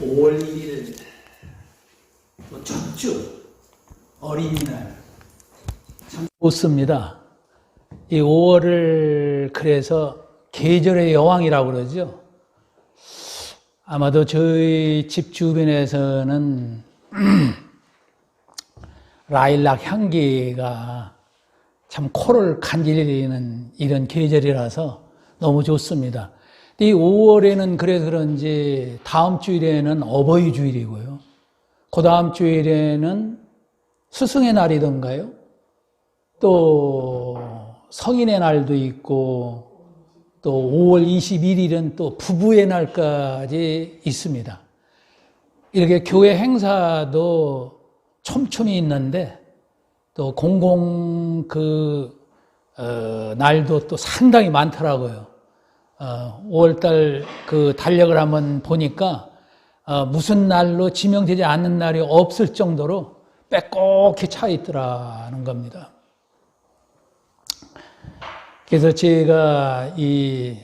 5월 1일 첫 주 어린이날 참 좋습니다. 이 5월을 그래서 계절의 여왕이라고 그러죠. 아마도 저희 집 주변에서는 라일락 향기가 참 코를 간지리는 이런 계절이라서 너무 좋습니다. 이 5월에는 그래서 그런지 다음 주일에는 어버이 주일이고요. 그 다음 주일에는 스승의 날이던가요? 또 성인의 날도 있고 또 5월 21일은 또 부부의 날까지 있습니다. 이렇게 교회 행사도 촘촘히 있는데 또 공공 날도 또 상당히 많더라고요. 5월달 그 달력을 한번 보니까 무슨 날로 지명되지 않는 날이 없을 정도로 빼곡히 차 있더라는 겁니다. 그래서 제가 이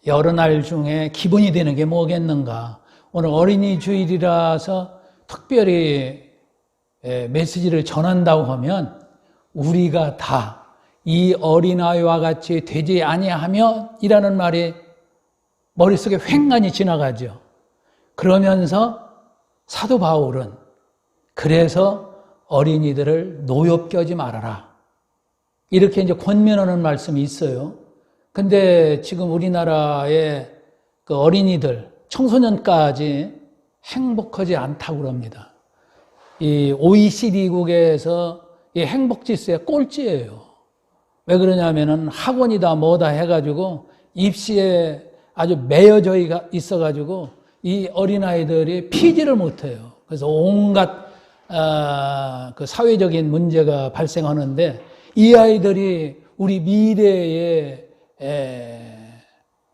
여러 날 중에 기본이 되는 게 뭐겠는가. 오늘 어린이 주일이라서 특별히 메시지를 전한다고 하면 우리가 다 이 어린아이와 같이 되지 아니하면 이라는 말이 머릿속에 횡간히 지나가죠. 그러면서 사도 바울은 그래서 어린이들을 노엽게 하지 말아라. 이렇게 이제 권면하는 말씀이 있어요. 근데 지금 우리나라의 그 어린이들, 청소년까지 행복하지 않다고 그럽니다. 이 OECD국에서 이 행복지수의 꼴찌예요. 왜 그러냐면은 학원이다 뭐다 해가지고 입시에 아주 매여져 있어가지고 이 어린아이들이 피지를 못해요. 그래서 온갖 그 사회적인 문제가 발생하는데 이 아이들이 우리 미래에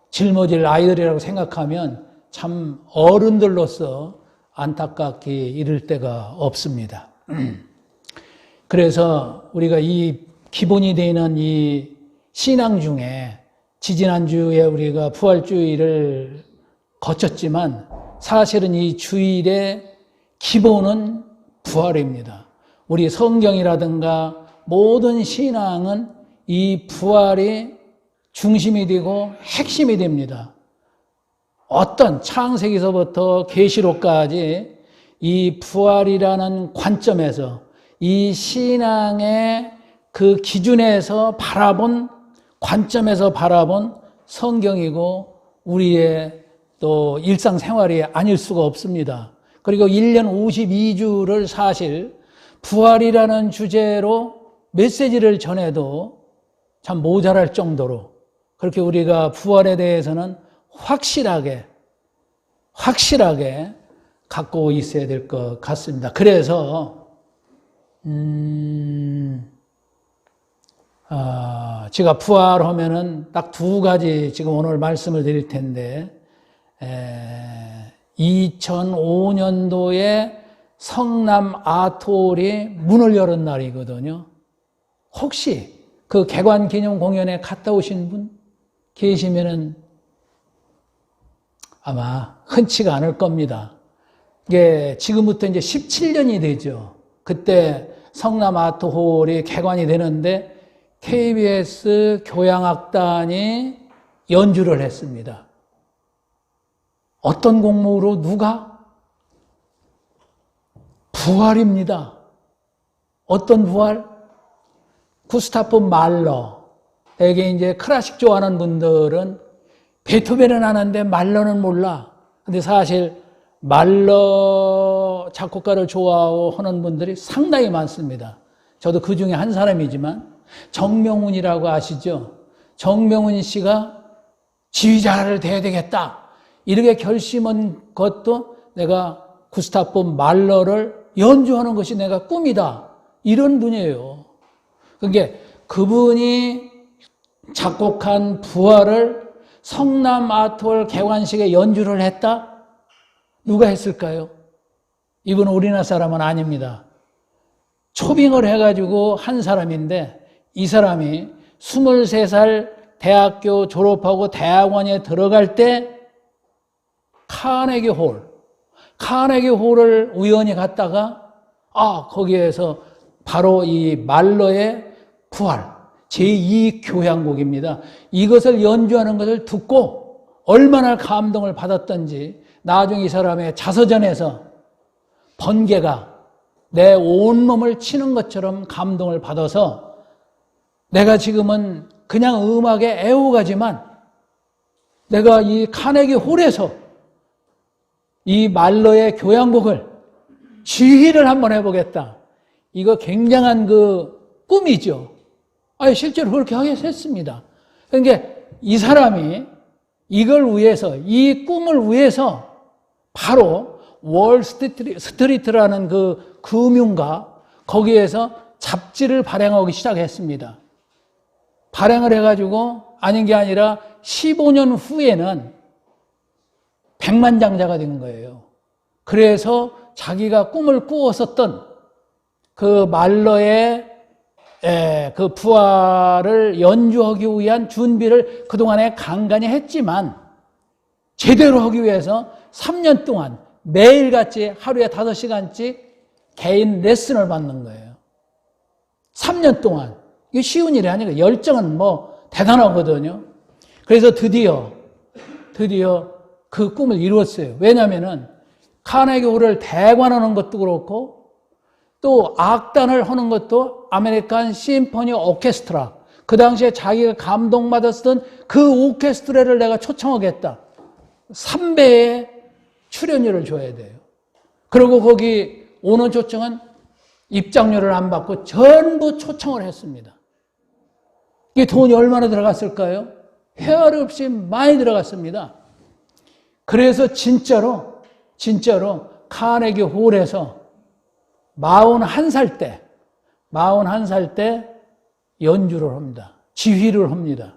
짊어질 아이들이라고 생각하면 참 어른들로서 안타깝게 이를 데가 없습니다. 그래서 우리가 이 기본이 되는 이 신앙 중에 지지난주에 우리가 부활주일을 거쳤지만 사실은 이 주일의 기본은 부활입니다. 우리 성경이라든가 모든 신앙은 이 부활이 중심이 되고 핵심이 됩니다. 어떤 창세기서부터 계시록까지 이 부활이라는 관점에서 이 신앙의 그 기준에서 바라본 관점에서 바라본 성경이고 우리의 또 일상생활이 아닐 수가 없습니다. 그리고 1년 52주를 사실 부활이라는 주제로 메시지를 전해도 참 모자랄 정도로 그렇게 우리가 부활에 대해서는 확실하게 갖고 있어야 될 것 같습니다. 그래서 제가 부활하면은 딱 두 가지 지금 오늘 말씀을 드릴 텐데 2005년도에 성남 아트홀이 문을 열은 날이거든요. 혹시 그 개관 기념 공연에 갔다 오신 분 계시면은 아마 흔치가 않을 겁니다. 이게 지금부터 이제 17년이 되죠. 그때 성남 아트홀이 개관이 되는데 KBS 교향악단이 연주를 했습니다. 어떤 곡목으로 누가? 부활입니다. 어떤 부활? 구스타프 말러. 대개 이제 클래식 좋아하는 분들은 베토벤은 아는데 말러는 몰라. 근데 사실 말러 작곡가를 좋아하는 분들이 상당히 많습니다. 저도 그 중에 한 사람이지만 정명훈이라고 아시죠? 정명훈 씨가 지휘자를 돼야 되겠다. 이렇게 결심한 것도 내가 구스타프 말러를 연주하는 것이 내가 꿈이다. 이런 분이에요. 그러니까 그분이 작곡한 부활을 성남 아트홀 개관식에 연주를 했다? 누가 했을까요? 이분은 우리나라 사람은 아닙니다. 초빙을 해가지고 한 사람인데 이 사람이 23살 대학교 졸업하고 대학원에 들어갈 때 카네기 홀을 우연히 갔다가 거기에서 바로 이 말러의 부활 제2교향곡입니다. 이것을 연주하는 것을 듣고 얼마나 감동을 받았던지 나중에 이 사람의 자서전에서 번개가 내 온몸을 치는 것처럼 감동을 받아서 내가 지금은 그냥 음악에 애호가지만 내가 이 카네기 홀에서 이 말러의 교향곡을 지휘를 한번 해보겠다. 이거 굉장한 그 꿈이죠. 실제로 그렇게 하게 했습니다. 그러니까 이 사람이 이걸 위해서, 이 꿈을 위해서 바로 월스트리트라는 그 금융가 거기에서 잡지를 발행하기 시작했습니다. 발행을 해가지고 아닌 게 아니라 15년 후에는 백만장자가 된 거예요. 그래서 자기가 꿈을 꾸었었던 그 말러의 그 부활을 연주하기 위한 준비를 그동안에 간간히 했지만 제대로 하기 위해서 3년 동안 매일같이 하루에 5시간씩 개인 레슨을 받는 거예요. 3년 동안. 이게 쉬운 일이 아니고 열정은 대단하거든요. 그래서 드디어 그 꿈을 이루었어요. 왜냐하면은 카네기 홀을 대관하는 것도 그렇고 또 악단을 하는 것도 아메리칸 심포니 오케스트라, 그 당시에 자기가 감동받았던 그 오케스트라를 내가 초청하겠다. 3배의 출연료를 줘야 돼요. 그리고 거기 오는 초청은 입장료를 안 받고 전부 초청을 했습니다. 이게 돈이 얼마나 들어갔을까요? 헤아리 없이 많이 들어갔습니다. 그래서 진짜로 카네기 홀에서 41살 때 연주를 합니다. 지휘를 합니다.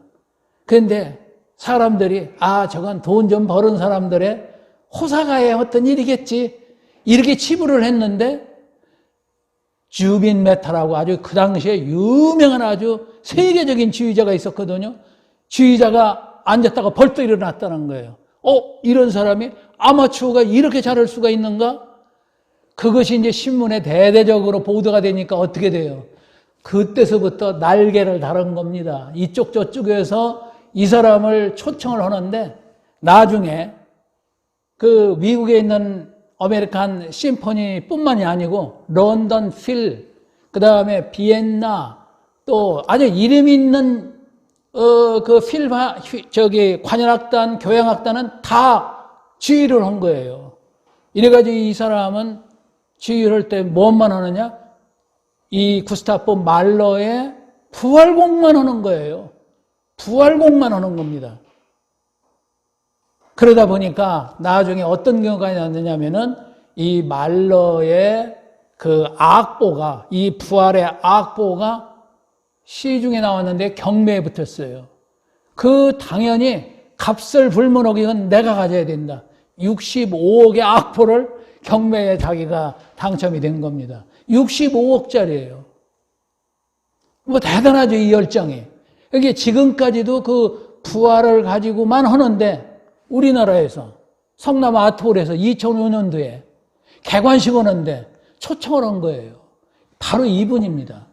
그런데 사람들이 저건 돈 좀 버는 사람들의 호사가의 어떤 일이겠지 이렇게 치부를 했는데 주빈 메타라고 아주 그 당시에 유명한 아주 세계적인 지휘자가 있었거든요. 지휘자가 앉았다가 벌떡 일어났다는 거예요. 이런 사람이 아마추어가 이렇게 잘할 수가 있는가? 그것이 이제 신문에 대대적으로 보도가 되니까 어떻게 돼요? 그때서부터 날개를 달은 겁니다. 이쪽 저쪽에서 이 사람을 초청을 하는데 나중에 그 미국에 있는 아메리칸 심포니뿐만이 아니고 런던 필, 그 다음에 비엔나, 또 아주 이름 있는 그 관현악단, 교향악단은 다 지휘를 한 거예요. 이래가지고 이 사람은 지휘를 할 때 뭐만 하느냐? 이 구스타프 말러의 부활곡만 하는 거예요. 부활곡만 하는 겁니다. 그러다 보니까 나중에 어떤 경우가 났느냐면은 이 말러의 그 악보가, 이 부활의 악보가 시중에 나왔는데 경매에 붙었어요. 그 당연히 값을 불문하기 건 내가 가져야 된다. 65억의 악보를 경매에 자기가 당첨이 된 겁니다. 65억짜리예요. 대단하죠, 이 열정이. 이게 지금까지도 그 부활을 가지고만 하는데 우리나라에서 성남 아트홀에서 2005년도에 개관식 하는데 초청을 한 거예요. 바로 이분입니다.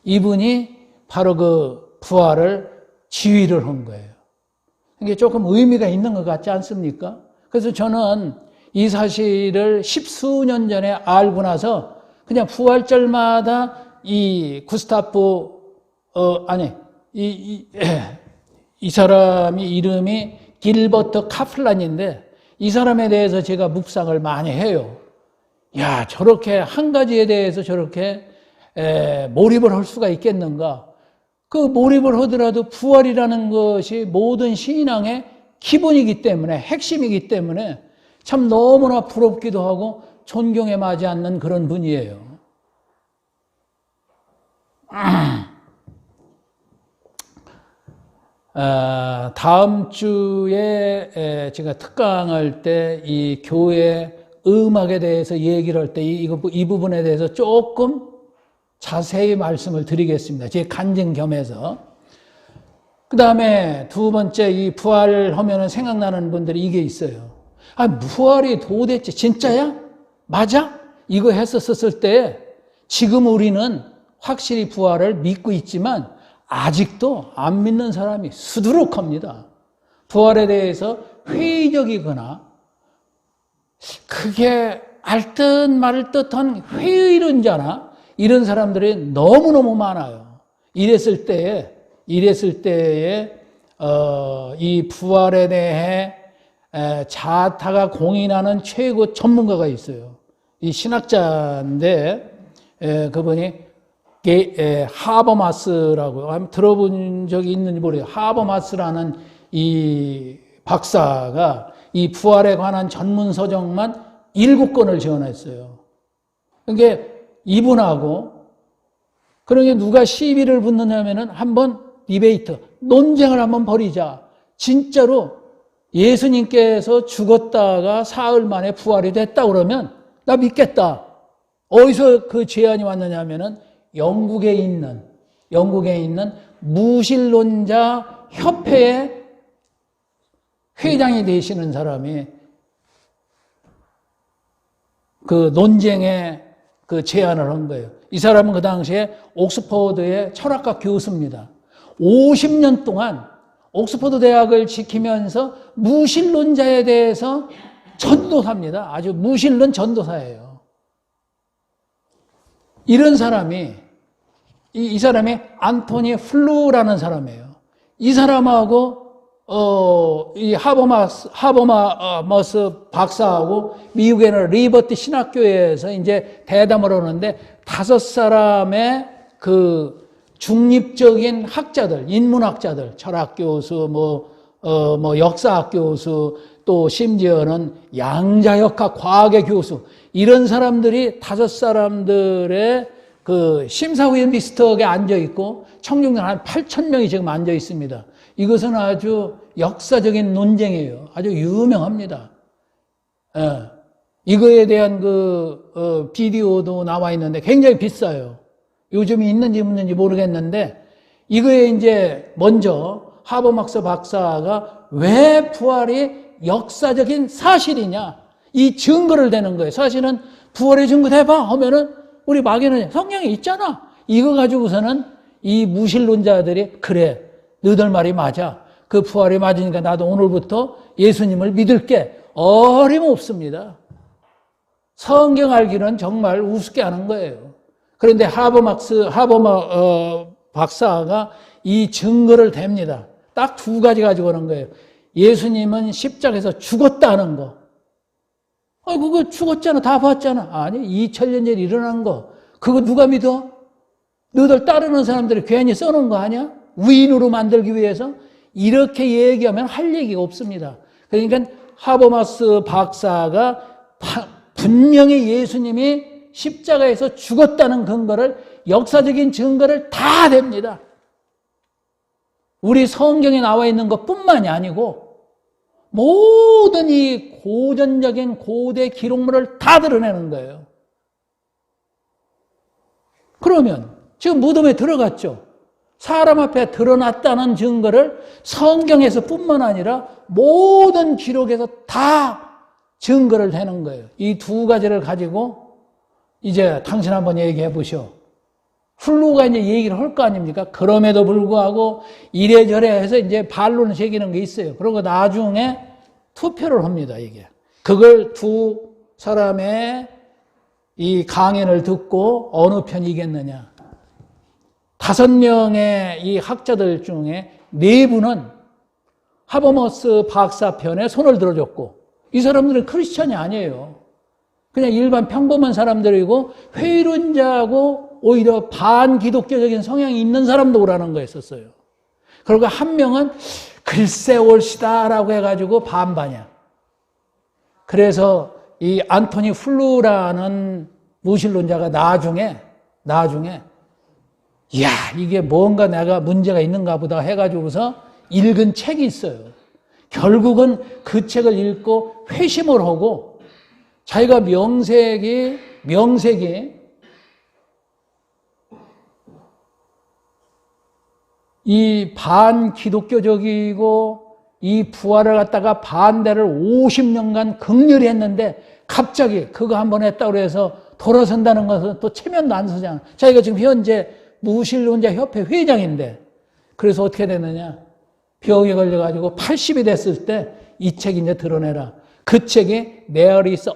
이분이 바로 그 부활을 지휘를 한 거예요. 이게 조금 의미가 있는 것 같지 않습니까? 그래서 저는 이 사실을 10수년 전에 알고 나서 그냥 부활절마다 이 구스타프 이 사람이 이름이 길버트 카플란인데 이 사람에 대해서 제가 묵상을 많이 해요. 저렇게 한 가지에 대해서 저렇게 몰입을 할 수가 있겠는가? 그 몰입을 하더라도 부활이라는 것이 모든 신앙의 기본이기 때문에, 핵심이기 때문에 참 너무나 부럽기도 하고 존경에 맞지 않는 그런 분이에요. 다음 주에 제가 특강할 때 이 교회 음악에 대해서 얘기를 할 때 이 부분에 대해서 조금 자세히 말씀을 드리겠습니다. 제 간증 겸해서. 그 다음에 두 번째 이 부활하면 생각나는 분들이 이게 있어요. 부활이 도대체 진짜야? 맞아? 이거 했었을 때 지금 우리는 확실히 부활을 믿고 있지만 아직도 안 믿는 사람이 수두룩합니다. 부활에 대해서 회의적이거나 그게 알듯 말을 듯한 회의론자나 이런 사람들이 너무너무 많아요. 이랬을 때에 이 부활에 대해 자타가 공인하는 최고 전문가가 있어요. 이 신학자인데 그분이 하버마스라고 한번 들어본 적이 있는지 모르겠어요. 하버마스라는 이 박사가 이 부활에 관한 전문 서적만 7권을 지어냈어요. 그러니까 이분하고 그러게 누가 시비를 붙느냐면은 한번 디베이트, 논쟁을 한번 벌이자. 진짜로 예수님께서 죽었다가 사흘 만에 부활이 됐다 그러면 나 믿겠다. 어디서 그 제안이 왔느냐면은 영국에 있는 무신론자 협회의 회장이 되시는 사람이 그 논쟁에 그 제안을 한 거예요. 이 사람은 그 당시에 옥스퍼드의 철학과 교수입니다. 50년 동안 옥스퍼드 대학을 지키면서 무신론자에 대해서 전도사입니다. 아주 무신론 전도사예요. 이런 사람이 이 사람이 안토니 플루라는 사람이에요. 이 사람하고 이 하버마스 박사하고 미국에 있는 리버티 신학교에서 이제 대담을 하는데 5사람의 그 중립적인 학자들, 인문학자들, 철학 교수, 역사학 교수, 또 심지어는 양자역학 과학의 교수, 이런 사람들이 5사람들의 그 심사위원 비슷하게 앉아있고, 청중들 한 8,000명이 지금 앉아있습니다. 이것은 아주 역사적인 논쟁이에요. 아주 유명합니다. 예. 이거에 대한 비디오도 나와 있는데 굉장히 비싸요. 요즘에 있는지 없는지 모르겠는데, 이거에 이제 먼저 하버마스 박사가 왜 부활이 역사적인 사실이냐, 이 증거를 대는 거예요. 사실은 부활의 증거 대봐 하면은 우리 막연한 성경에 있잖아. 이거 가지고서는 이 무신론자들이 그래, 너들 말이 맞아. 그 부활이 맞으니까 나도 오늘부터 예수님을 믿을게. 어림없습니다. 성경 알기는 정말 우습게 하는 거예요. 그런데 박사가 이 증거를 댑니다. 딱 2가지 가지고 오는 거예요. 예수님은 십자가에서 죽었다는 거. 그거 죽었잖아. 다 봤잖아. 아니, 2000년 전에 일어난 거. 그거 누가 믿어? 너들 따르는 사람들이 괜히 써놓은 거 아니야? 위인으로 만들기 위해서? 이렇게 얘기하면 할 얘기가 없습니다. 그러니까 하버마스 박사가 분명히 예수님이 십자가에서 죽었다는 근거를, 역사적인 증거를 다 댑니다. 우리 성경에 나와 있는 것뿐만이 아니고 모든 이 고전적인 고대 기록물을 다 드러내는 거예요. 그러면 지금 무덤에 들어갔죠. 사람 앞에 드러났다는 증거를 성경에서 뿐만 아니라 모든 기록에서 다 증거를 대는 거예요. 이 2가지를 가지고 이제 당신 한번 얘기해 보시오. 플루가 이제 얘기를 할 거 아닙니까? 그럼에도 불구하고 이래저래 해서 이제 반론을 새기는 게 있어요. 그리고 나중에 투표를 합니다, 이게. 그걸 2사람의 이 강연을 듣고 어느 편이 이겼느냐. 5명의 이 학자들 중에 4분은 하버마스 박사 편에 손을 들어줬고, 이 사람들은 크리스천이 아니에요. 그냥 일반 평범한 사람들이고 회의론자하고 오히려 반기독교적인 성향이 있는 사람도 오라는 거였었어요. 그리고 한 명은 글쎄 옳시다라고 해가지고 반반이야. 그래서 이 안토니 플루라는 무신론자가 나중에 이야, 이게 뭔가 내가 문제가 있는가 보다 해가지고서 읽은 책이 있어요. 결국은 그 책을 읽고 회심을 하고 자기가 명색이 이 반기독교적이고 이 부활을 갖다가 반대를 50년간 극렬히 했는데 갑자기 그거 한번 했다고 해서 돌아선다는 것은 또 체면도 안 서잖아. 자기가 지금 현재 무신론자 협회 회장인데, 그래서 어떻게 됐느냐. 병에 걸려가지고 80이 됐을 때 이 책 이제 드러내라. 그 책이 There is a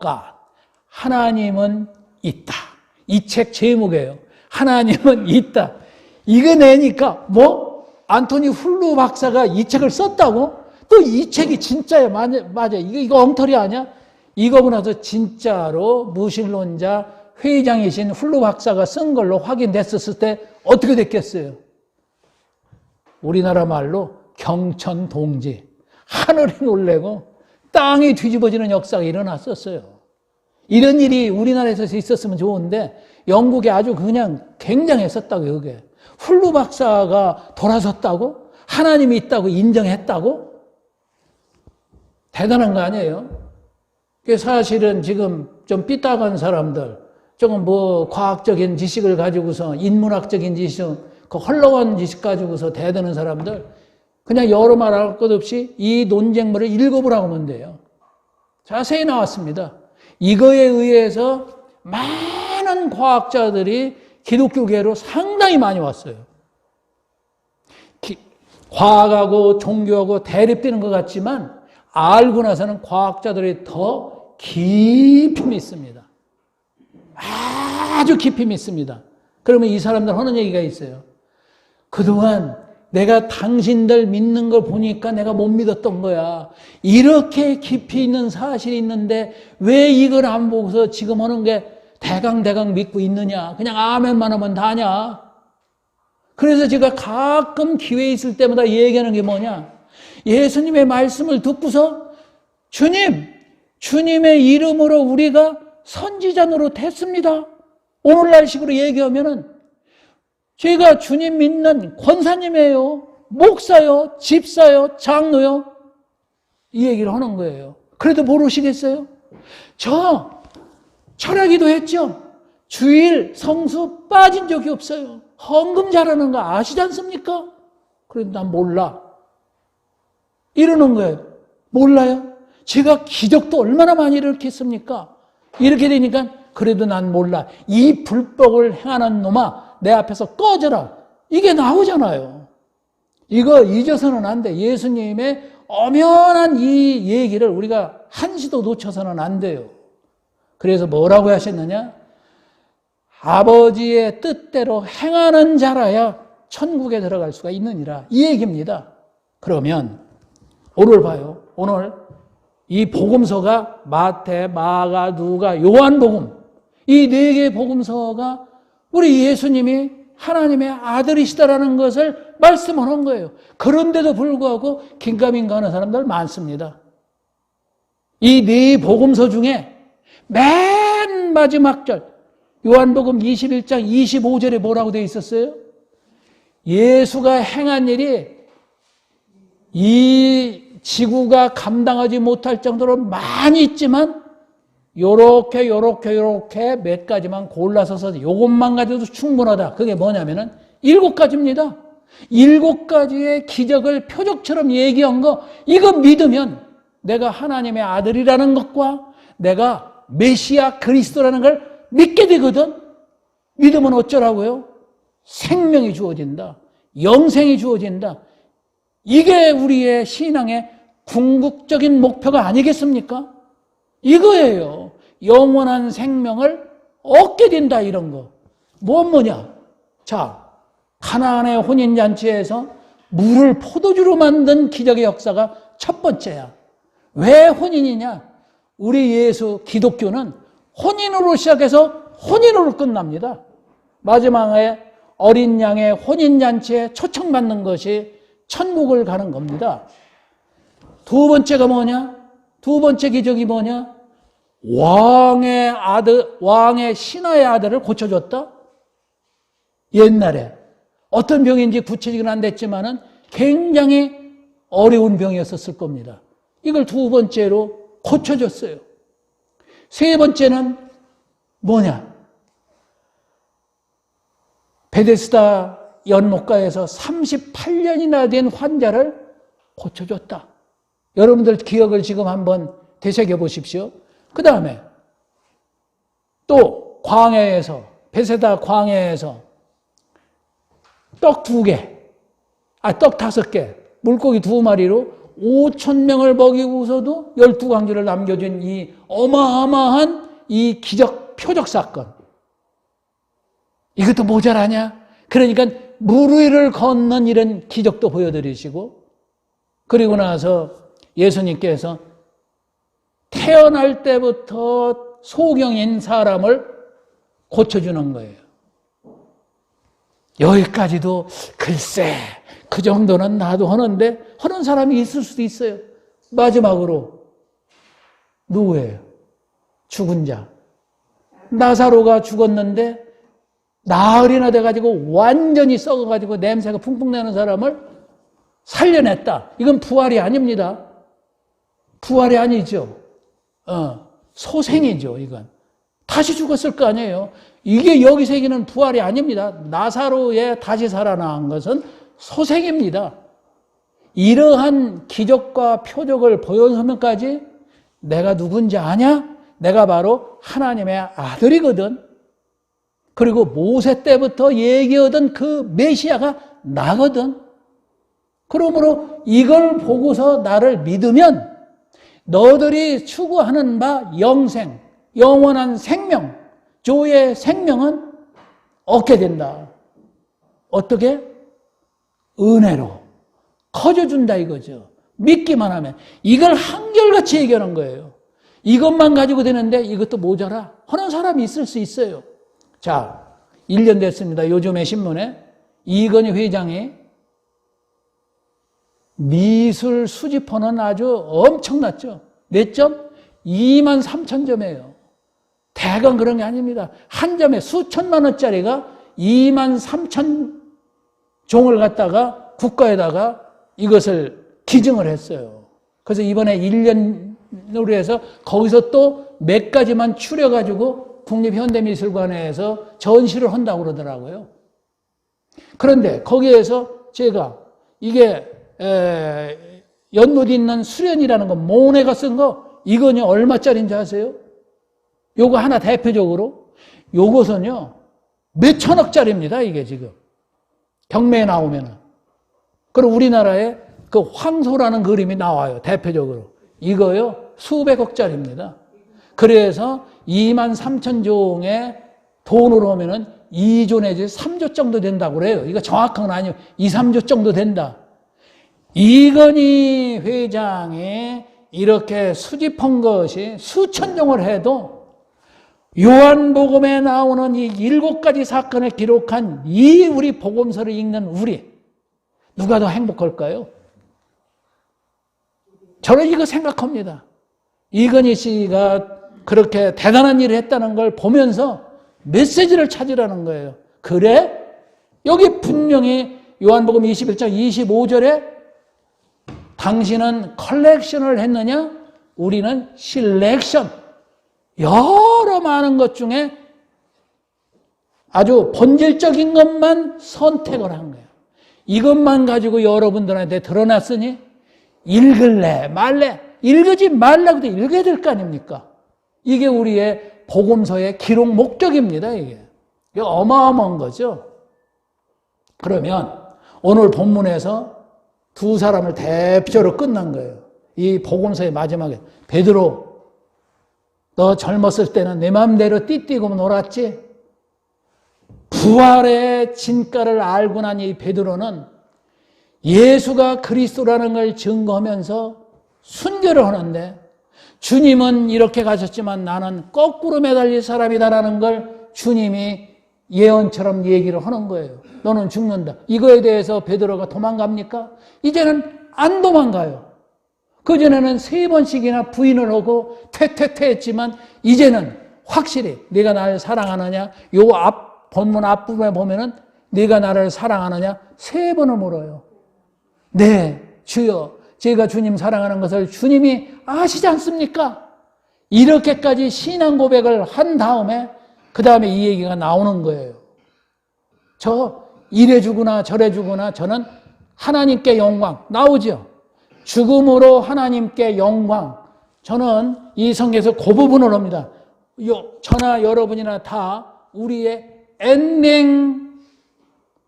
God. 하나님은 있다. 이 책 제목이에요. 하나님은 있다. 이거 내니까 안토니 훌루 박사가 이 책을 썼다고? 또 이 책이 진짜야. 맞아. 이거 엉터리 아니야? 이거 보고 나서 진짜로 무신론자 회장이신 훌루 박사가 쓴 걸로 확인됐었을 때 어떻게 됐겠어요? 우리나라 말로 경천동지. 하늘이 놀래고 땅이 뒤집어지는 역사가 일어났었어요. 이런 일이 우리나라에서 있었으면 좋은데 영국에 아주 그냥 굉장했었다고. 그게 훌루 박사가 돌아섰다고? 하나님이 있다고 인정했다고? 대단한 거 아니에요? 사실은 지금 좀 삐딱한 사람들, 조금 과학적인 지식을 가지고서, 인문학적인 지식, 그 헐렁한 지식 가지고서 대드는 사람들, 그냥 여러 말 할 것 없이 이 논쟁물을 읽어보라고 하면 돼요. 자세히 나왔습니다. 이거에 의해서 많은 과학자들이 기독교계로 상당히 많이 왔어요. 과학하고 종교하고 대립되는 것 같지만 알고 나서는 과학자들이 더 깊이 믿습니다. 아주 깊이 믿습니다. 그러면 이 사람들 하는 얘기가 있어요. 그동안 내가 당신들 믿는 걸 보니까 내가 못 믿었던 거야. 이렇게 깊이 있는 사실이 있는데 왜 이걸 안 보고서 지금 하는 게 대강 믿고 있느냐. 그냥 아멘만 하면 다냐. 그래서 제가 가끔 기회 있을 때마다 얘기하는 게 뭐냐. 예수님의 말씀을 듣고서 주님의 이름으로 우리가 선지자 노릇했습니다. 오늘날식으로 얘기하면은 제가 주님 믿는 권사님이에요. 목사요. 집사요. 장로요. 이 얘기를 하는 거예요. 그래도 모르시겠어요? 저 철학기도 했죠. 주일 성수 빠진 적이 없어요. 헌금 잘하는 거 아시지 않습니까? 그래도 난 몰라. 이러는 거예요. 몰라요? 제가 기적도 얼마나 많이 일으켰습니까? 이렇게 되니까 그래도 난 몰라. 이 불법을 행하는 놈아 내 앞에서 꺼져라. 이게 나오잖아요. 이거 잊어서는 안 돼. 예수님의 엄연한 이 얘기를 우리가 한시도 놓쳐서는 안 돼요. 그래서 뭐라고 하셨느냐? 아버지의 뜻대로 행하는 자라야 천국에 들어갈 수가 있느니라. 이 얘기입니다. 그러면 오늘 봐요. 오늘 이 복음서가 마태, 마가, 누가, 요한복음 이 네 개의 복음서가 우리 예수님이 하나님의 아들이시다라는 것을 말씀하는 거예요. 그런데도 불구하고 긴가민가 하는 사람들 많습니다. 이 네 복음서 중에 맨 마지막 절 요한복음 21장 25절에 뭐라고 되어 있었어요? 예수가 행한 일이 이 지구가 감당하지 못할 정도로 많이 있지만 요렇게 몇 가지만 골라서서 요것만 가지고도 충분하다. 그게 뭐냐면은 7가지입니다. 7가지의 기적을 표적처럼 얘기한 거, 이거 믿으면 내가 하나님의 아들이라는 것과 내가 메시아 그리스도라는 걸 믿게 되거든. 믿으면 어쩌라고요? 생명이 주어진다. 영생이 주어진다. 이게 우리의 신앙의 궁극적인 목표가 아니겠습니까? 이거예요. 영원한 생명을 얻게 된다, 이런 거. 뭐냐? 자, 가나안의 혼인잔치에서 물을 포도주로 만든 기적의 역사가 첫 번째야. 왜 혼인이냐? 우리 예수 기독교는 혼인으로 시작해서 혼인으로 끝납니다. 마지막에 어린 양의 혼인잔치에 초청받는 것이 천국을 가는 겁니다. 두 번째가 뭐냐? 두 번째 기적이 뭐냐? 왕의 아들, 왕의 신하의 아들을 고쳐줬다? 옛날에. 어떤 병인지 구체적으로는 안 됐지만은 굉장히 어려운 병이었을 겁니다. 이걸 두 번째로 고쳐줬어요. 세 번째는 뭐냐? 베데스다 연못가에서 38년이나 된 환자를 고쳐줬다. 여러분들 기억을 지금 한번 되새겨 보십시오. 그 다음에 또 광야에서, 베세다 광야에서 떡 2개, 떡 5개, 물고기 2마리로 5,000명을 먹이고서도 12광주를 남겨준 이 어마어마한 이 기적, 표적 사건. 이것도 모자라냐? 그러니까 물 위를 걷는 이런 기적도 보여드리시고, 그리고 나서 예수님께서 태어날 때부터 소경인 사람을 고쳐주는 거예요. 여기까지도 글쎄 그 정도는 나도 하는데 하는 사람이 있을 수도 있어요. 마지막으로 누구예요? 죽은 자. 나사로가 죽었는데 나흘이나 돼가지고 완전히 썩어가지고 냄새가 풍풍 나는 사람을 살려냈다. 이건 부활이 아닙니다. 부활이 아니죠. 소생이죠, 이건. 다시 죽었을 거 아니에요. 이게 여기 새기는 부활이 아닙니다. 나사로에 다시 살아난 것은 소생입니다. 이러한 기적과 표적을 보여주면까지 내가 누군지 아냐? 내가 바로 하나님의 아들이거든. 그리고 모세 때부터 얘기하던 그 메시아가 나거든. 그러므로 이걸 보고서 나를 믿으면 너들이 추구하는 바 영생, 영원한 생명, 조의 생명은 얻게 된다. 어떻게? 은혜로 커져준다 이거죠. 믿기만 하면. 이걸 한결같이 얘기하는 거예요. 이것만 가지고 되는데 이것도 모자라 하는 사람이 있을 수 있어요. 자, 1년 됐습니다. 요즘에 신문에 이건희 회장이 미술 수집하는 아주 엄청났죠. 몇 점? 23,000점이에요. 대강 그런 게 아닙니다. 한 점에 수천만 원짜리가 23,000종을 갖다가 국가에다가 이것을 기증을 했어요. 그래서 이번에 1년으로 해서 거기서 또 몇 가지만 추려가지고 국립현대미술관에서 전시를 한다고 그러더라고요. 그런데 거기에서 제가 이게 연못 있는 수련이라는 거, 모네가 쓴 거, 이거는 얼마짜리인지 아세요? 요거 하나 대표적으로, 요것은요, 몇 천억짜리입니다, 이게 지금. 경매에 나오면은. 그리고 우리나라에 그 황소라는 그림이 나와요, 대표적으로. 이거요, 수백억짜리입니다. 그래서 23,000종의 돈으로 하면은 2조 내지 3조 정도 된다고 그래요. 이거 정확한 건 아니에요. 2, 3조 정도 된다. 이건희 회장이 이렇게 수집한 것이 수천 종을 해도 요한복음에 나오는 이 7가지 사건을 기록한 이 우리 복음서를 읽는 우리, 누가 더 행복할까요? 저는 이거 생각합니다. 이건희 씨가 그렇게 대단한 일을 했다는 걸 보면서 메시지를 찾으라는 거예요. 그래? 여기 분명히 요한복음 21장 25절에 당신은 컬렉션을 했느냐? 우리는 실렉션. 여러 많은 것 중에 아주 본질적인 것만 선택을 한 거예요. 이것만 가지고 여러분들한테 드러났으니 읽을래 말래, 읽지 말라고도 읽어야 될 거 아닙니까? 이게 우리의 복음서의 기록 목적입니다. 이게 어마어마한 거죠. 그러면 오늘 본문에서 두 사람을 대표로 끝난 거예요. 이 복음서의 마지막에 베드로, 너 젊었을 때는 내 마음대로 띠뛰고 놀았지? 부활의 진가를 알고 난 이 베드로는 예수가 그리스도라는 걸 증거하면서 순교를 하는데, 주님은 이렇게 가셨지만 나는 거꾸로 매달릴 사람이다라는 걸 주님이 예언처럼 얘기를 하는 거예요. 너는 죽는다. 이거에 대해서 베드로가 도망갑니까? 이제는 안 도망가요. 그전에는 3번씩이나 부인을 하고 퇴퇴퇴 했지만 이제는 확실히 네가 나를 사랑하느냐? 요 본문 앞부분에 보면은 네가 나를 사랑하느냐? 3번을 물어요. 네, 주여. 제가 주님 사랑하는 것을 주님이 아시지 않습니까? 이렇게까지 신앙 고백을 한 다음에 그 다음에 이 얘기가 나오는 거예요. 저 이래 주구나 저래 주구나 저는 하나님께 영광 나오죠. 죽음으로 하나님께 영광, 저는 이 성경에서 그 부분을 합니다. 저나 여러분이나 다 우리의 엔딩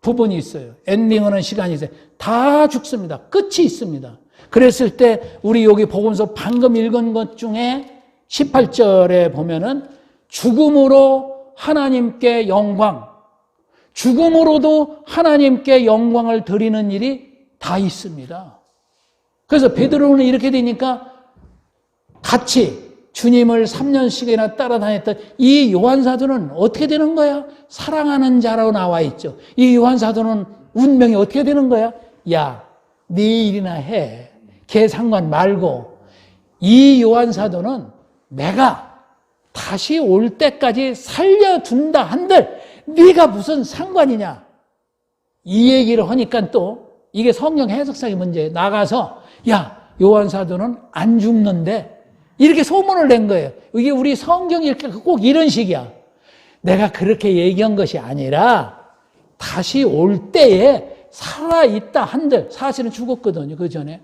부분이 있어요. 엔딩하는 시간이 있어요. 다 죽습니다. 끝이 있습니다. 그랬을 때 우리 여기 복음서 방금 읽은 것 중에 18절에 보면은 죽음으로 하나님께 영광, 죽음으로도 하나님께 영광을 드리는 일이 다 있습니다. 그래서 베드로는 이렇게 되니까 같이 주님을 3년씩이나 따라다녔던 이 요한사도는 어떻게 되는 거야? 사랑하는 자라고 나와 있죠. 이 요한사도는 운명이 어떻게 되는 거야? 야, 네 일이나 해. 걔 상관 말고. 이 요한사도는 내가 다시 올 때까지 살려둔다 한들 네가 무슨 상관이냐? 이 얘기를 하니까 또 이게 성경 해석상의 문제예요. 나가서 야, 요한사도는 안 죽는데 이렇게 소문을 낸 거예요. 이게 우리 성경 읽기 꼭 이런 식이야. 내가 그렇게 얘기한 것이 아니라 다시 올 때에 살아있다 한들 사실은 죽었거든요. 그 전에.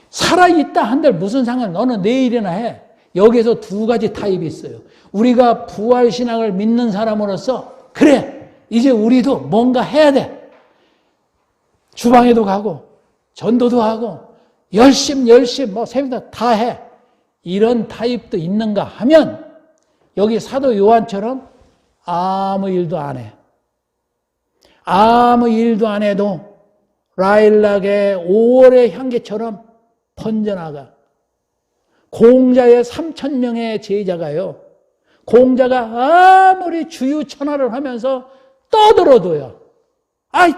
살아있다 한들 무슨 상관? 너는 내일이나 해. 여기서 두 가지 타입이 있어요. 우리가 부활신앙을 믿는 사람으로서 그래, 이제 우리도 뭔가 해야 돼. 주방에도 가고 전도도 하고 열심히 뭐 새벽 다 해. 이런 타입도 있는가 하면 여기 사도 요한처럼 아무 일도 안 해. 아무 일도 안 해도 라일락의 5월의 향기처럼 번져나가. 공자의 3,000명의 제자가요. 공자가 아무리 주유천하를 하면서 떠들어도요.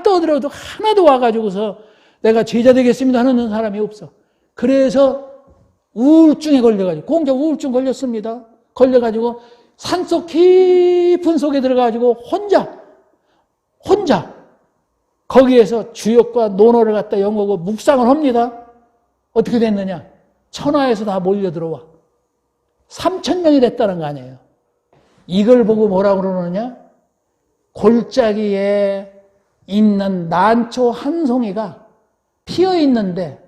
떠들어도 하나도 와가지고서 내가 제자 되겠습니다 하는 사람이 없어. 그래서 우울증에 걸려가지고, 공자 우울증 걸렸습니다. 걸려가지고 산속 깊은 속에 들어가가지고 혼자 거기에서 주역과 논어를 갖다 연구하고 묵상을 합니다. 어떻게 됐느냐? 천하에서 다 몰려 들어와. 3,000명이 됐다는 거 아니에요. 이걸 보고 뭐라고 그러느냐? 골짜기에 있는 난초 한 송이가 피어 있는데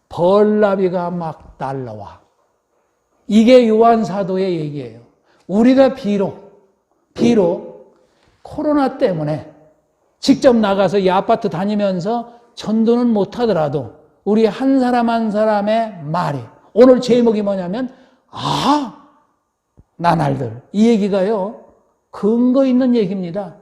벌나비가 막 날라와. 이게 요한사도의 얘기예요. 우리가 비록 코로나 때문에 직접 나가서 이 아파트 다니면서 전도는 못하더라도 우리 한 사람 한 사람의 말이, 오늘 제목이 뭐냐면 나날들, 이 얘기가요 근거 있는 얘기입니다.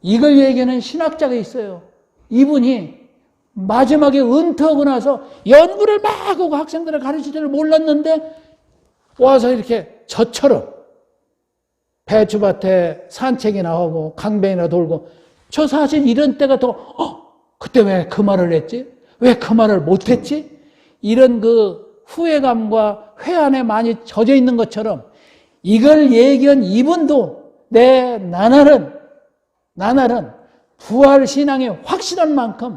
이걸 얘기하는 신학자가 있어요. 이분이 마지막에 은퇴하고 나서 연구를 막 하고 학생들을 가르칠 줄 몰랐는데 와서 이렇게 저처럼 배추밭에 산책이나 하고 강변이나 돌고, 저 사실 이런 때가 더 그때 왜 그 말을 했지? 왜 그 말을 못했지? 이런 그 후회감과 회한에 많이 젖어 있는 것처럼 이걸 얘기한 이분도 나날은 부활신앙이 확실한 만큼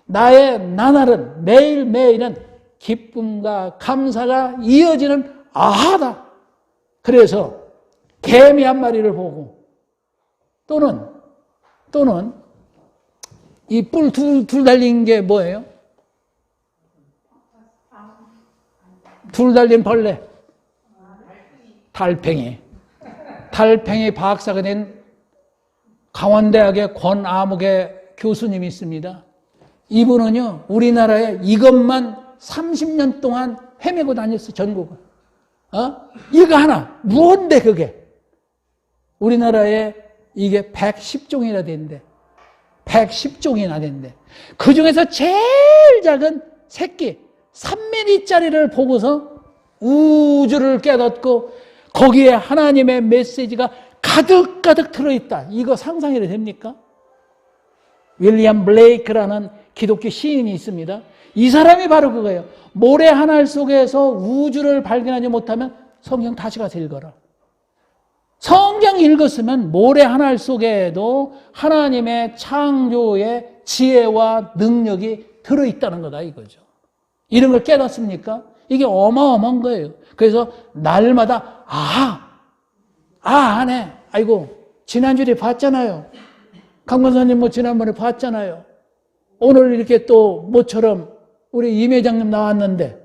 나의 나날은 매일매일은 기쁨과 감사가 이어지는 아하다. 그래서 개미 한 마리를 보고 또는 이 뿔 둘 달린 게 뭐예요? 둘 달린 벌레. 달팽이 박사가 된 강원대학의 권아무개 교수님이 있습니다. 이분은요, 우리나라에 이것만 30년 동안 헤매고 다녔어, 전국을. 이거 하나, 무언데 그게? 우리나라에 이게 110종이나 된대. 110종이나 된대. 그 중에서 제일 작은 새끼, 3mm짜리를 보고서 우주를 깨닫고 거기에 하나님의 메시지가 가득가득 들어있다. 이거 상상이 됩니까? 윌리엄 블레이크라는 기독교 시인이 있습니다. 이 사람이 바로 그거예요. 모래 한 알 속에서 우주를 발견하지 못하면 성경 다시 가서 읽어라. 성경 읽었으면 모래 한 알 속에도 하나님의 창조의 지혜와 능력이 들어있다는 거다 이거죠. 이런 걸 깨닫습니까? 이게 어마어마한 거예요. 그래서 날마다 안 해. 아이고 지난주에 봤잖아요. 강 권사님 지난번에 봤잖아요. 오늘 이렇게 또 모처럼 우리 임 회장님 나왔는데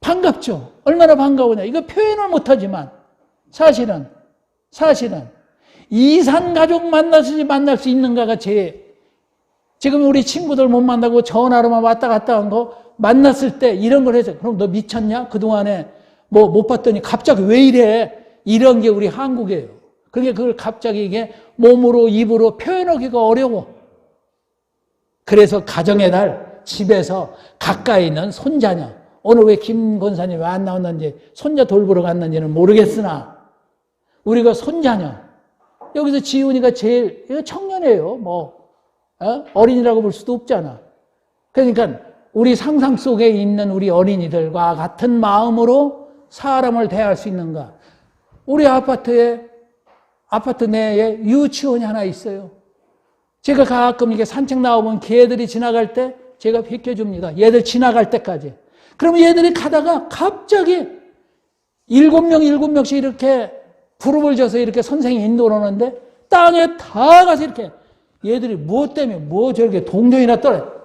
반갑죠. 얼마나 반가우냐. 이거 표현을 못하지만 사실은 이산 가족 만날 수 있는가가 지금 우리 친구들 못 만나고 전화로만 왔다 갔다 한 거 만났을 때 이런 걸 해서 그럼 너 미쳤냐? 그동안에 뭐 못 봤더니 갑자기 왜 이래? 이런 게 우리 한국이에요. 그러니까 그걸 갑자기 이게 몸으로 입으로 표현하기가 어려워. 그래서 가정의 달 집에서 가까이 있는 손자녀, 오늘 왜 김 권사님이 왜 안 나왔는지 손자 돌보러 갔는지는 모르겠으나 우리가 손자녀, 여기서 지훈이가 제일 청년이에요. 어린이라고 볼 수도 없잖아. 그러니까 우리 상상 속에 있는 우리 어린이들과 같은 마음으로 사람을 대할 수 있는가. 우리 아파트 내에 유치원이 하나 있어요. 제가 가끔 이렇게 산책 나오면 개들이 지나갈 때 제가 비켜줍니다. 얘들 지나갈 때까지. 그러면 얘들이 가다가 갑자기 7명씩 이렇게 그룹을 져서 이렇게 선생이 인도를 하는데 땅에 다 가서 이렇게 얘들이 무엇 때문에 저렇게 동전이나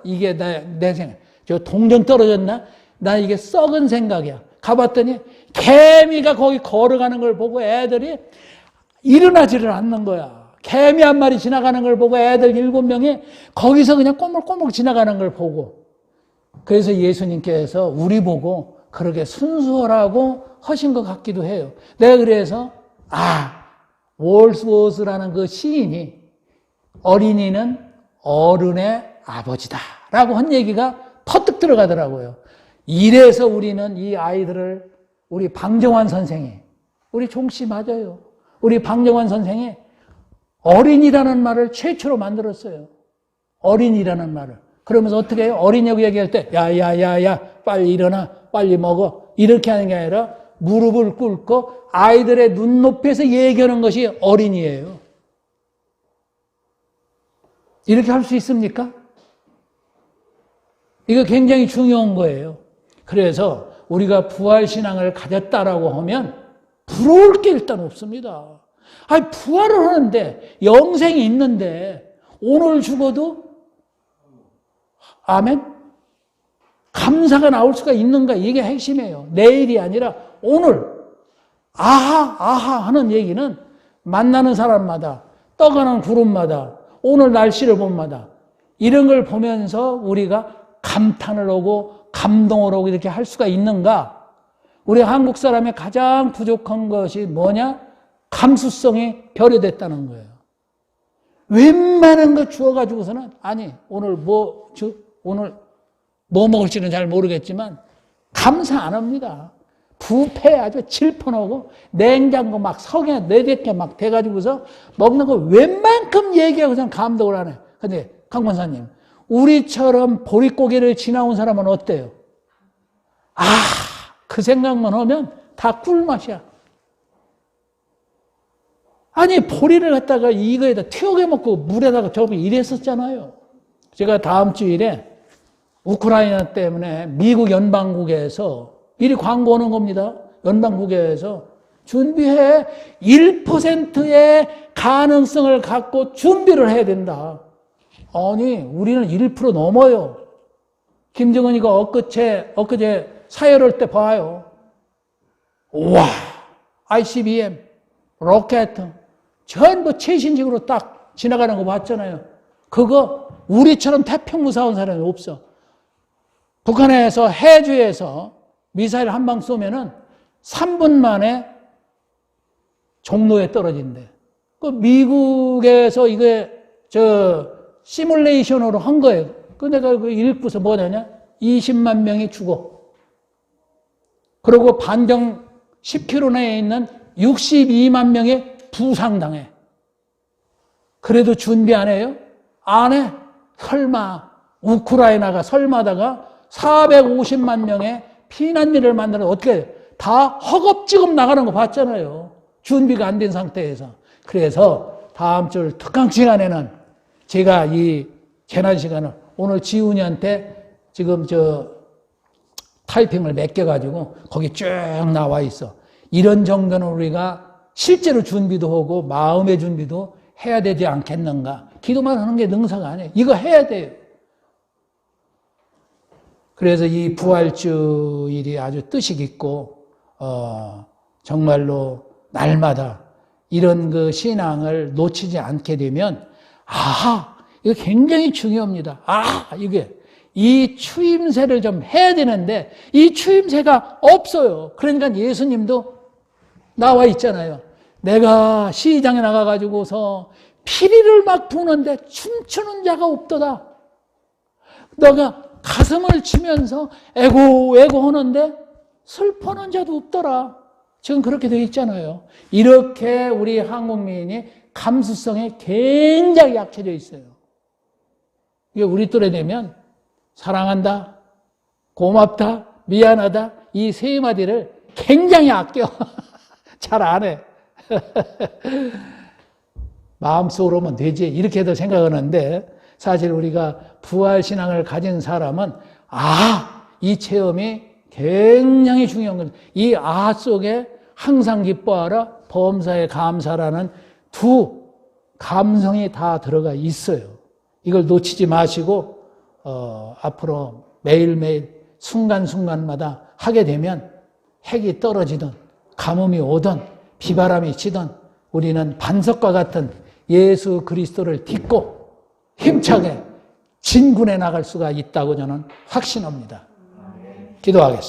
이게 내 생각. 저 동전 떨어졌나? 나 이게 썩은 생각이야. 가봤더니 개미가 거기 걸어가는 걸 보고 애들이 일어나지를 않는 거야. 개미 한 마리 지나가는 걸 보고 애들 7명이 거기서 그냥 꼬물꼬물 지나가는 걸 보고. 그래서 예수님께서 우리 보고 그렇게 순수하라고 하신 것 같기도 해요. 내가 그래서 월스워스라는 그 시인이 어린이는 어른의 아버지다 라고 한 얘기가 퍼뜩 들어가더라고요. 이래서 우리는 이 아이들을 우리 방정환 선생이, 우리 종씨 맞아요. 우리 방정환 선생이 어린이라는 말을 최초로 만들었어요. 어린이라는 말을. 그러면서 어떻게 해요? 어린이라고 얘기할 때 야야야야 빨리 일어나 빨리 먹어 이렇게 하는 게 아니라 무릎을 꿇고 아이들의 눈높이에서 얘기하는 것이 어린이에요. 이렇게 할 수 있습니까? 이거 굉장히 중요한 거예요. 그래서 우리가 부활신앙을 가졌다라고 하면 부러울 게 일단 없습니다. 부활을 하는데 영생이 있는데 오늘 죽어도 아멘? 감사가 나올 수가 있는가? 이게 핵심이에요. 내일이 아니라 오늘 아하 하는 얘기는 만나는 사람마다 떠가는 구름마다 오늘 날씨를 본마다 이런 걸 보면서 우리가 감탄을 하고 감동을 하고 이렇게 할 수가 있는가? 우리 한국 사람의 가장 부족한 것이 뭐냐? 감수성이 결여됐다는 거예요. 웬만한 거 주워가지고서는 오늘 뭐 먹을지는 잘 모르겠지만 감사 안 합니다. 뷔페 아주 질펀하고 냉장고 막 석에 4개 막 돼가지고서 먹는 거 웬만큼 얘기하고서는 감동을 안 해요. 근데 강 권사님, 우리처럼 보릿고개를 지나온 사람은 어때요? 그 생각만 하면 다 꿀맛이야. 보리를 갖다가 이거에다 튀어게 먹고 물에다가 저으면 이랬었잖아요. 제가 다음 주일에 우크라이나 때문에 미국 연방국에서 미리 광고하는 겁니다. 연방국에서 준비해 1%의 가능성을 갖고 준비를 해야 된다. 우리는 1% 넘어요. 김정은이가 엊그제 사열할 때 봐요. 우와, ICBM, 로켓, 전부 최신식으로 딱 지나가는 거 봤잖아요. 그거 우리처럼 태평무 사온 사람이 없어. 북한에서 해주에서 미사일 한 방 쏘면은 3분 만에 종로에 떨어진대. 미국에서 이게 시뮬레이션으로 한 거예요. 내가 읽고서 뭐냐냐? 20만 명이 죽어. 그리고 반경 10km 내에 있는 62만 명이 부상당해. 그래도 준비 안 해요? 안 해. 설마 우크라이나가 설마다가 450만 명의 피난민을 만드는 어떻게 해요? 다 허겁지겁 나가는 거 봤잖아요. 준비가 안 된 상태에서. 그래서 다음 주 특강 시간에는 제가 이 재난 시간을 오늘 지훈이한테 지금 타이핑을 맡겨가지고 거기 쭉 나와 있어. 이런 정도는 우리가 실제로 준비도 하고 마음의 준비도 해야 되지 않겠는가. 기도만 하는 게 능사가 아니에요. 이거 해야 돼요. 그래서 이 부활주일이 아주 뜻이 깊고 정말로 날마다 이런 그 신앙을 놓치지 않게 되면 이거 굉장히 중요합니다. 이게 이 추임새를 좀 해야 되는데 이 추임새가 없어요. 그러니까 예수님도 나와 있잖아요. 내가 시장에 나가가지고서 피리를 막 부는데 춤추는 자가 없도다. 너가 가슴을 치면서 애고 하는데 슬퍼하는 자도 없더라. 지금 그렇게 되어 있잖아요. 이렇게 우리 한국민이 감수성에 굉장히 약해져 있어요. 이게 우리 또래 되면 사랑한다, 고맙다, 미안하다 이 세 마디를 굉장히 아껴. 잘 안 해. 마음속으로만 되지 이렇게도 생각하는데 사실 우리가 부활신앙을 가진 사람은 이 체험이 굉장히 중요한 거죠. 이 속에 항상 기뻐하라, 범사에 감사라는 두 감성이 다 들어가 있어요. 이걸 놓치지 마시고 앞으로 매일매일 순간순간마다 하게 되면 핵이 떨어지든 가뭄이 오든 비바람이 치든 우리는 반석과 같은 예수 그리스도를 딛고 힘차게 진군해 나갈 수가 있다고 저는 확신합니다. 기도하겠습니다.